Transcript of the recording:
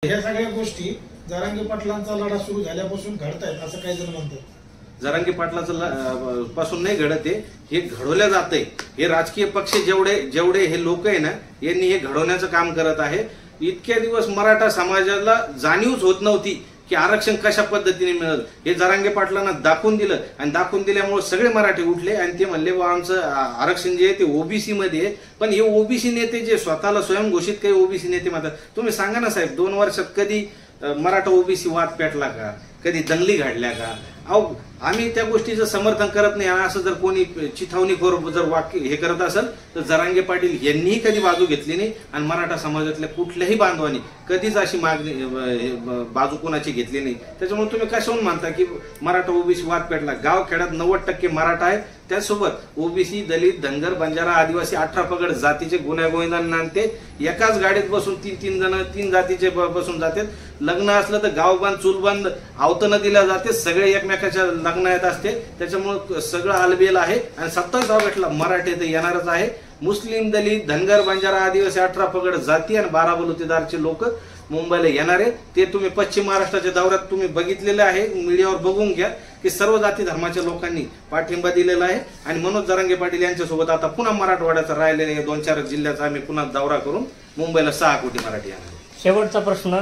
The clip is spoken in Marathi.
ह्या सगळ्या गोष्टी जरांगे पाटलांचा लढा सुरू झाल्यापासून घडतायत असं काही जण म्हणतात। जरांगे पाटलाचं पासून नाही घडत आहे, हे घडवल्या जातंय। हे राजकीय पक्ष जेवढे हे लोक आहे ना, यांनी हे घडवण्याचं काम करत आहे। इतक्या दिवस मराठा समाजाला जाणीवच होत नव्हती की आरक्षण कशा पद्धतीने मिळेल। हे जरांगे पाटलांना दाखवून दिलं आणि दाखवून दिल्यामुळे सगळे मराठी उठले आणि ते म्हणले बा आमचं आरक्षण जे आहे ते ओबीसी मध्ये आहे। पण हे ओबीसी नेते जे स्वतःला स्वयंघोषित काही ओबीसी नेते म्हणतात, तुम्ही सांगा ना साहेब, 2 वर्षात कधी मराठा ओबीसी वाद पेटला का? कधी दंगली घडल्या का? अहो, आम्ही त्या गोष्टीचं समर्थन करत नाही असं जर कोणी चिथावणीखोर जर वाक्य हे करत असेल तर जरांगे पाटील यांनीही कधी बाजू घेतली नाही आणि मराठा समाजातल्या कुठल्याही बांधवांनी कधीच अशी मागणी बाजू कोणाची घेतली नाही। त्याच्यामुळे तुम्ही कशावरून मानता की मराठा ओबीसी वाद पेटला? गाव खेड्यात 90% मराठा आहेत, त्यासोबत ओबीसी, दलित, धनगर, बंजारा, आदिवासी 18 पगड जातीचे गुण्यागोविंदांना ते एकाच गाडीत बसून तीन जण 3 जातीचे बसून जातात। लग्न असलं तर गाव बंद चूल बंद आवतनं दिल्या जाते, सगळे एकमेकाच्या लग्न येत असते। त्याच्यामुळे सगळं आलबेल आहे आणि 27 ऑगस्टला मराठी तर येणारच आहे। मुस्लिम, दलित, धनगर, बंजारा, आदिवासी 18 पगड जाती आणि 12 बलुतेदारचे लोक मुंबईला येणार आहेत। ते तुम्ही पश्चिम महाराष्ट्राच्या दौऱ्यात तुम्ही बघितलेलं आहे, मीडियावर बघून घ्या की सर्व जाती धर्माच्या लोकांनी पाठिंबा दिलेला आहे आणि मनोज जरांगे पाटील यांच्यासोबत आता पुन्हा मराठवाड्याचा राहिलेल्या 2-4 जिल्ह्याचा आम्ही पुन्हा दौरा करून मुंबईला 6 कोटी मराठी येणार। शेवटचा प्रश्न,